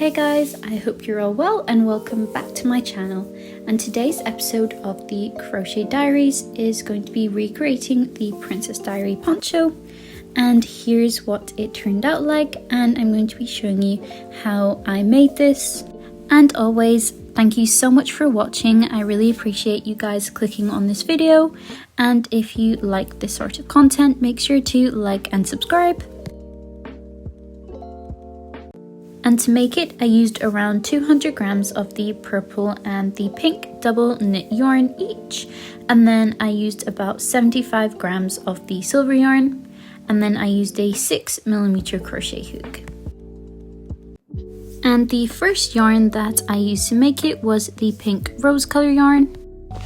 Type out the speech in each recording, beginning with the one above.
Hey guys, I hope you're all well and welcome back to my channel. And today's episode of the Crochet Diaries is going to be recreating the Princess Diary Poncho. And here's what it turned out like, and I'm going to be showing you how I made this. And always, thank you so much for watching. I really appreciate you guys clicking on this video. And if you like this sort of content, make sure to like and subscribe. And to make it, I used around 200 grams of the purple and the pink double knit yarn each. And then I used about 75 grams of the silver yarn. And then I used a 6mm crochet hook. And the first yarn that I used to make it was the pink rose color yarn.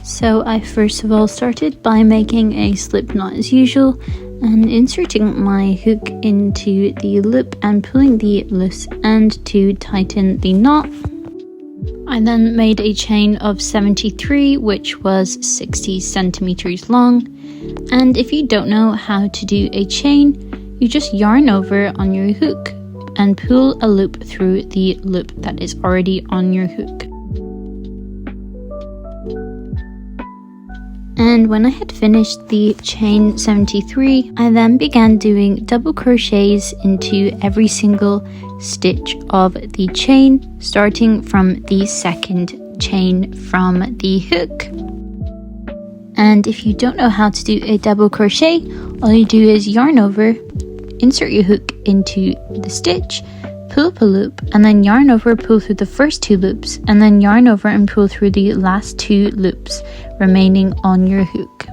So I first of all started by making a slip knot as usual and inserting my hook into the loop and pulling the loose end to tighten the knot. I then made a chain of 73, which was 60 centimeters long. And if you don't know how to do a chain, you just yarn over on your hook and pull a loop through the loop that is already on your hook. And when I had finished the chain 73, I then began doing double crochets into every single stitch of the chain, starting from the second chain from the hook. And if you don't know how to do a double crochet, all you do is yarn over, insert your hook into the stitch, pull up a loop, and then yarn over, pull through the first two loops, and then yarn over and pull through the last two loops remaining on your hook.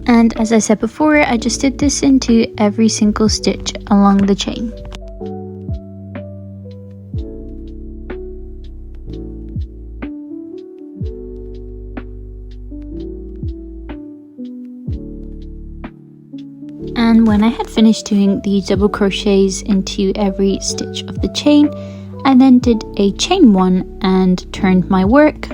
And as I said before, I just did this into every single stitch along the chain. And when I had finished doing the double crochets into every stitch of the chain, I then did a chain one and turned my work.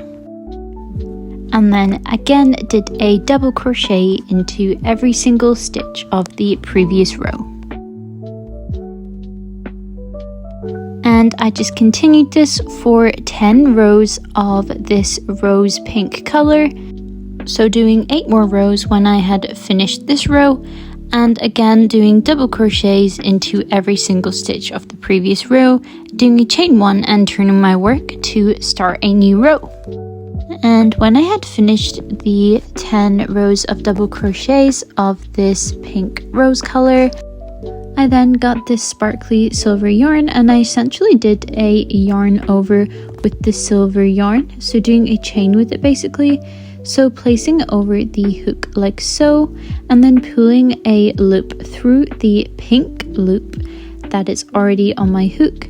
And then again did a double crochet into every single stitch of the previous row. And I just continued this for 10 rows of this rose pink color. So doing 8 more rows when I had finished this row. And again doing double crochets into every single stitch of the previous row, doing a chain one and turning my work to start a new row. And when I had finished the 10 rows of double crochets of this pink rose color, I then got this sparkly silver yarn and I essentially did a yarn over with the silver yarn, so doing a chain with it basically. So placing it over the hook like so, and then pulling a loop through the pink loop that is already on my hook.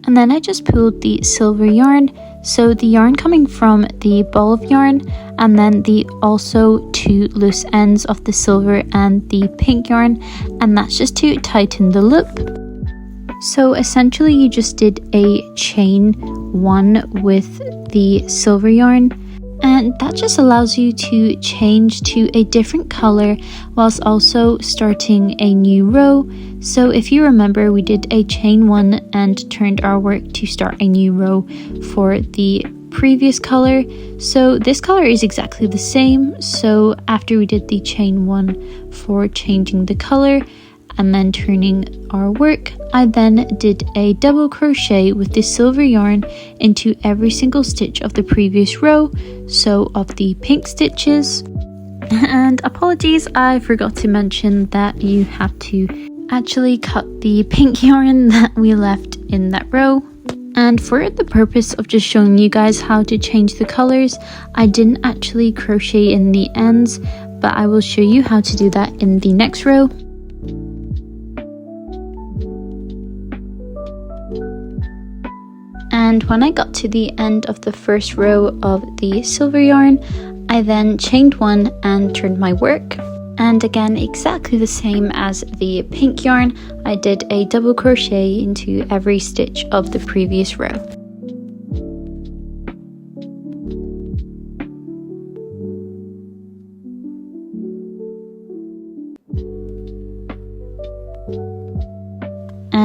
And then I just pulled the silver yarn, so the yarn coming from the ball of yarn, and then the also two loose ends of the silver and the pink yarn, and that's just to tighten the loop. So essentially you just did a chain one with the silver yarn. And that just allows you to change to a different color whilst also starting a new row. So if you remember, we did a chain one and turned our work to start a new row for the previous color. So this color is exactly the same. So after we did the chain one for changing the color and then turning our work, I then did a double crochet with the silver yarn into every single stitch of the previous row, so of the pink stitches. And apologies, I forgot to mention that you have to actually cut the pink yarn that we left in that row. And for the purpose of just showing you guys how to change the colors, I didn't actually crochet in the ends, but I will show you how to do that in the next row. And when I got to the end of the first row of the silver yarn, I then chained one and turned my work. And again, exactly the same as the pink yarn, I did a double crochet into every stitch of the previous row.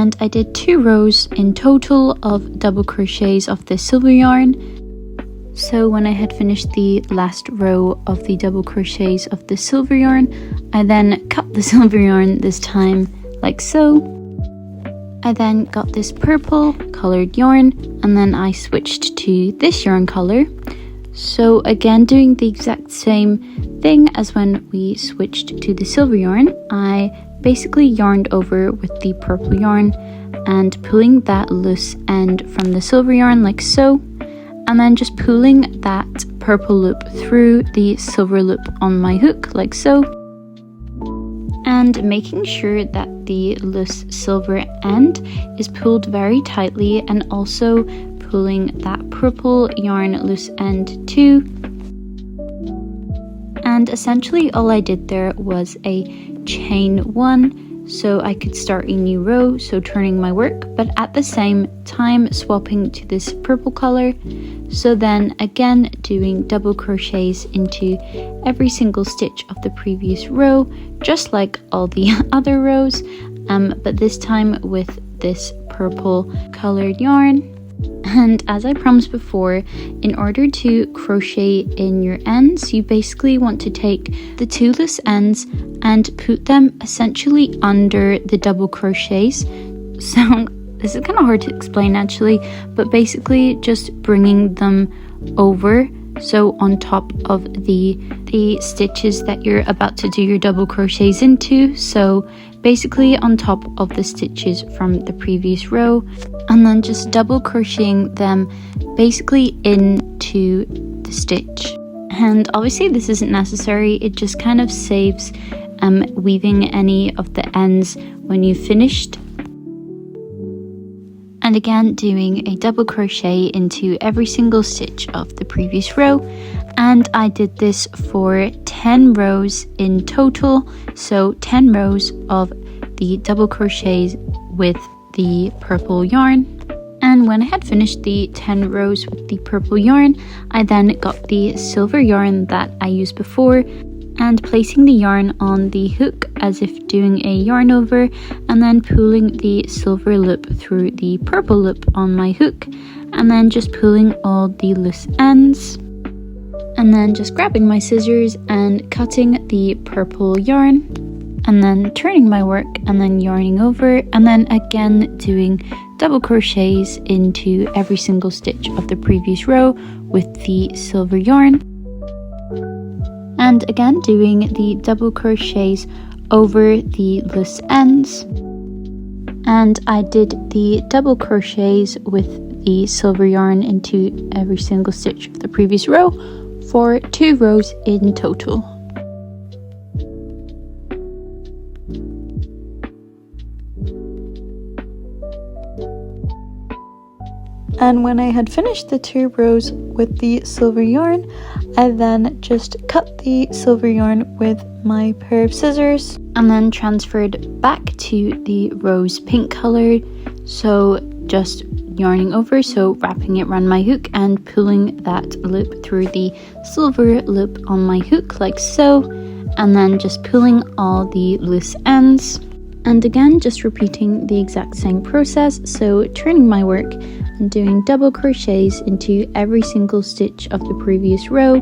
and I did 2 rows in total of double crochets of the silver yarn. So when I had finished the last row of the double crochets of the silver yarn, I then cut the silver yarn this time like so. I then got this purple colored yarn and then I switched to this yarn color. So again, doing the exact same thing as when we switched to the silver yarn, I basically yarned over with the purple yarn and pulling that loose end from the silver yarn like so, and then just pulling that purple loop through the silver loop on my hook like so, and making sure that the loose silver end is pulled very tightly, and also pulling that purple yarn loose end too. And essentially all I did there was a chain 1 so I could start a new row, so turning my work, but at the same time swapping to this purple color. So then again doing double crochets into every single stitch of the previous row, just like all the other rows, but this time with this purple colored yarn. And as I promised before, in order to crochet in your ends, you basically want to take the 2 loose ends and put them essentially under the double crochets. So this is kind of hard to explain actually, but basically just bringing them over, so on top of the stitches that you're about to do your double crochets into. So basically on top of the stitches from the previous row, and then just double crocheting them basically into the stitch. And obviously this isn't necessary, it just kind of saves weaving any of the ends when you've finished. And again doing a double crochet into every single stitch of the previous row, and I did this for 10 rows in total, so 10 rows of the double crochets with the purple yarn. And when I had finished the 10 rows with the purple yarn, I then got the silver yarn that I used before and placing the yarn on the hook as if doing a yarn over, and then pulling the silver loop through the purple loop on my hook, and then just pulling all the loose ends, and then just grabbing my scissors and cutting the purple yarn, and then turning my work and then yarning over, and then again doing double crochets into every single stitch of the previous row with the silver yarn, and again doing the double crochets over the loose ends. And I did the double crochets with the silver yarn into every single stitch of the previous row for 2 rows in total. And when I had finished the 2 rows with the silver yarn, I then just cut the silver yarn with my pair of scissors and then transferred back to the rose pink color. So just yarning over, so wrapping it around my hook and pulling that loop through the silver loop on my hook like so, and then just pulling all the loose ends. And again, just repeating the exact same process, so turning my work and doing double crochets into every single stitch of the previous row,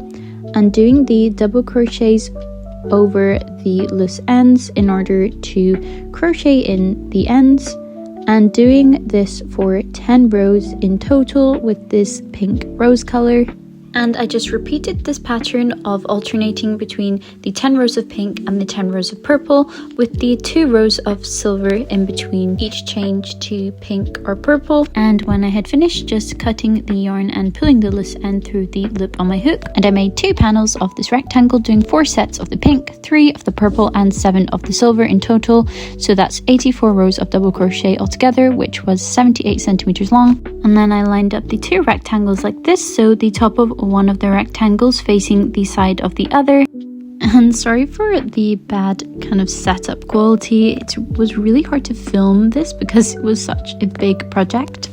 and doing the double crochets over the loose ends in order to crochet in the ends, and doing this for 10 rows in total with this pink rose color. And I just repeated this pattern of alternating between the 10 rows of pink and the 10 rows of purple, with the 2 rows of silver in between each change to pink or purple. And when I had finished, just cutting the yarn and pulling the loose end through the loop on my hook. And I made 2 panels of this rectangle, doing 4 sets of the pink, 3 of the purple and 7 of the silver in total. So that's 84 rows of double crochet altogether, which was 78 centimeters long. And then I lined up the 2 rectangles like this, so the top of one of the rectangles facing the side of the other. And sorry for the bad kind of setup quality, it was really hard to film this because it was such a big project.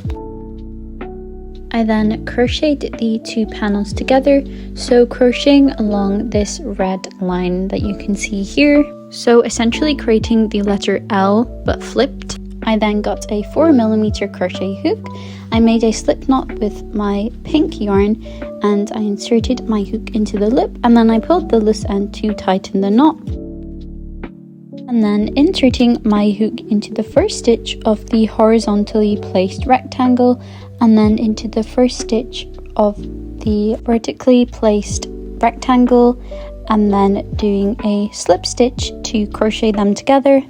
I then crocheted the 2 panels together, so crocheting along this red line that you can see here, so essentially creating the letter L but flipped. I then got a 4mm crochet hook. I made a slip knot with my pink yarn and I inserted my hook into the loop, and then I pulled the loose end to tighten the knot. And then inserting my hook into the first stitch of the horizontally placed rectangle, and then into the first stitch of the vertically placed rectangle, and then doing a slip stitch to crochet them together.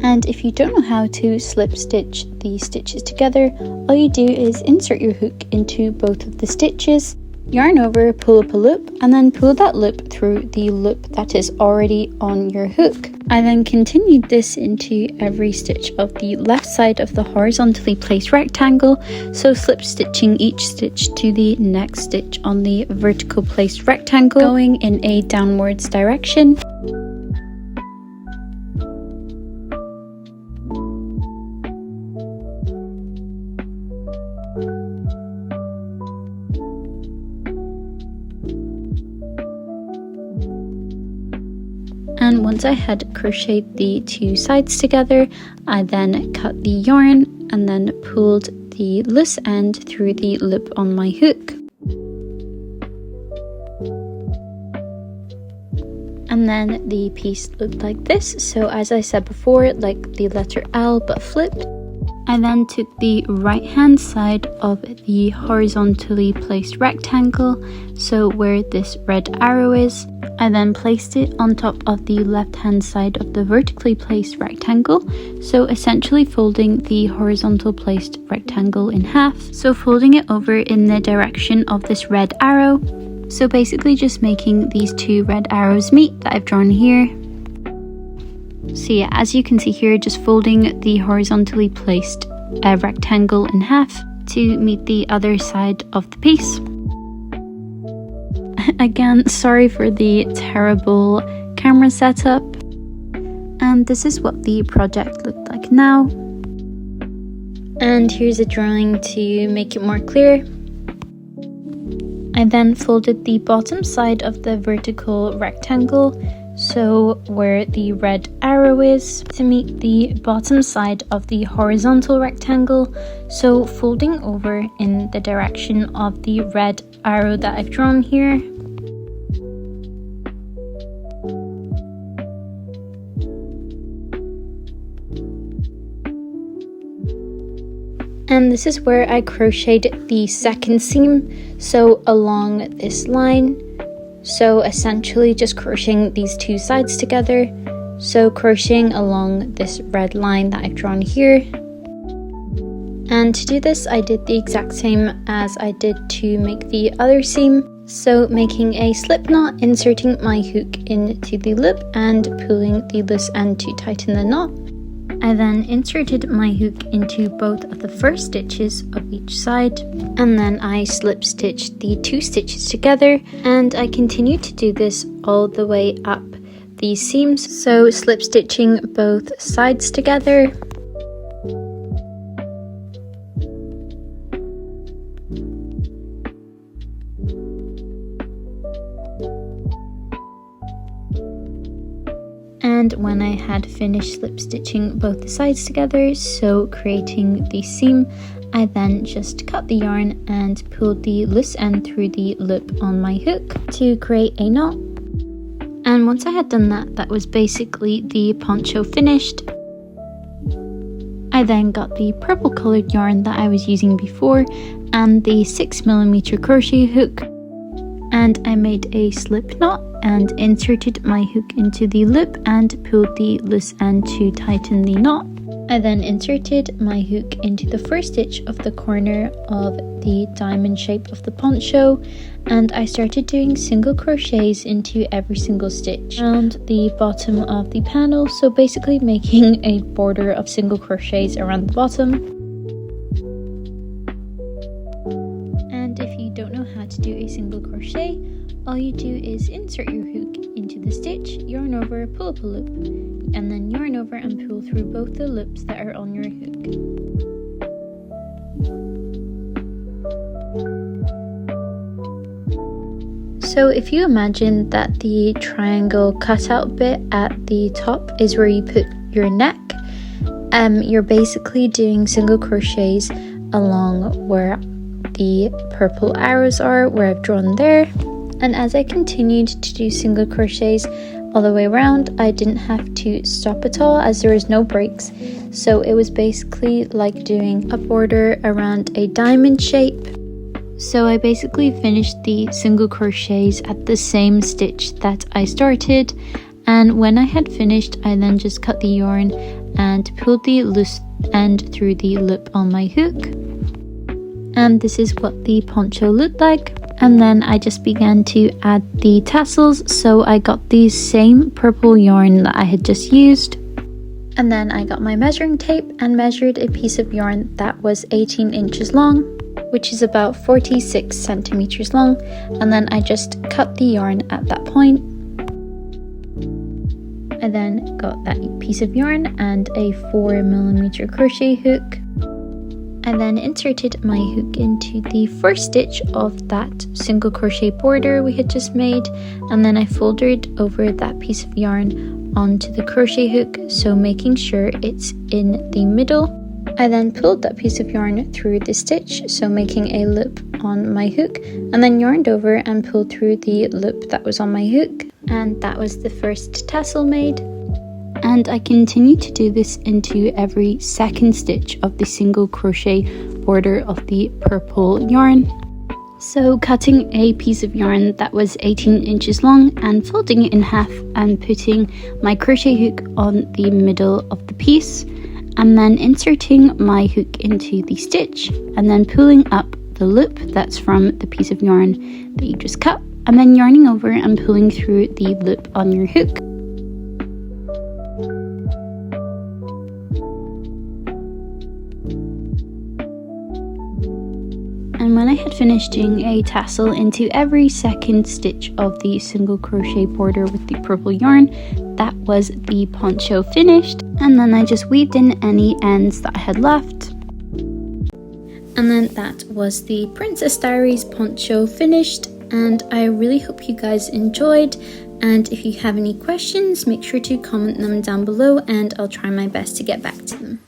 And if you don't know how to slip stitch the stitches together, all you do is insert your hook into both of the stitches, yarn over, pull up a loop, and then pull that loop through the loop that is already on your hook. I then continued this into every stitch of the left side of the horizontally placed rectangle, so slip stitching each stitch to the next stitch on the vertical placed rectangle, going in a downwards direction. And once I had crocheted the two sides together, I then cut the yarn and then pulled the loose end through the loop on my hook. And then the piece looked like this. So as I said before, like the letter L but flipped. I then took the right hand side of the horizontally placed rectangle, so where this red arrow is, I then placed it on top of the left hand side of the vertically placed rectangle, so essentially folding the horizontal placed rectangle in half, so folding it over in the direction of this red arrow. So basically just making these two red arrows meet that I've drawn here. So yeah, as you can see here, just folding the horizontally placed rectangle in half to meet the other side of the piece. Again, sorry for the terrible camera setup. And this is what the project looked like now. And here's a drawing to make it more clear. I then folded the bottom side of the vertical rectangle, so where the red arrow is, to meet the bottom side of the horizontal rectangle, so folding over in the direction of the red arrow that I've drawn here. And this is where I crocheted the second seam, so along this line. So essentially just crocheting these two sides together, so crocheting along this red line that I've drawn here. And to do this I did the exact same as I did to make the other seam, so making a slip knot, inserting my hook into the loop and pulling the loose end to tighten the knot. I then inserted my hook into both of the first stitches of each side, and then I slip stitched the two stitches together, and I continued to do this all the way up these seams, so slip stitching both sides together. And when I had finished slip stitching both the sides together, so creating the seam, I then just cut the yarn and pulled the loose end through the loop on my hook to create a knot. And once I had done that, that was basically the poncho finished. I then got the purple coloured yarn that I was using before and the 6mm crochet hook, and I made a slip knot and inserted my hook into the loop and pulled the loose end to tighten the knot. I then inserted my hook into the first stitch of the corner of the diamond shape of the poncho, and I started doing single crochets into every single stitch around the bottom of the panel, so basically making a border of single crochets around the bottom. And if you don't know how to do a single crochet, all you do is insert your hook into the stitch, yarn over, pull up a loop, and then yarn over and pull through both the loops that are on your hook. So if you imagine that the triangle cutout bit at the top is where you put your neck, You're basically doing single crochets along where the purple arrows are, where I've drawn there. And as I continued to do single crochets all the way around, I didn't have to stop at all as there was no breaks. So it was basically like doing a border around a diamond shape. So I basically finished the single crochets at the same stitch that I started, and when I had finished, I then just cut the yarn and pulled the loose end through the loop on my hook. And this is what the poncho looked like. And then I just began to add the tassels, so I got the same purple yarn that I had just used. And then I got my measuring tape and measured a piece of yarn that was 18 inches long, which is about 46 centimeters long, and then I just cut the yarn at that point. I then got that piece of yarn and a 4mm crochet hook. I then inserted my hook into the first stitch of that single crochet border we had just made, and then I folded over that piece of yarn onto the crochet hook, so making sure it's in the middle. I then pulled that piece of yarn through the stitch, so making a loop on my hook, and then yarned over and pulled through the loop that was on my hook, and that was the first tassel made. And I continued to do this into every second stitch of the single crochet border of the purple yarn. So cutting a piece of yarn that was 18 inches long and folding it in half and putting my crochet hook on the middle of the piece, and then inserting my hook into the stitch and then pulling up the loop that's from the piece of yarn that you just cut, and then yarning over and pulling through the loop on your hook. And when I had finished doing a tassel into every second stitch of the single crochet border with the purple yarn, that was the poncho finished. And then I just weaved in any ends that I had left. And then that was the Princess Diaries Poncho finished, and I really hope you guys enjoyed. And if you have any questions, make sure to comment them down below and I'll try my best to get back to them.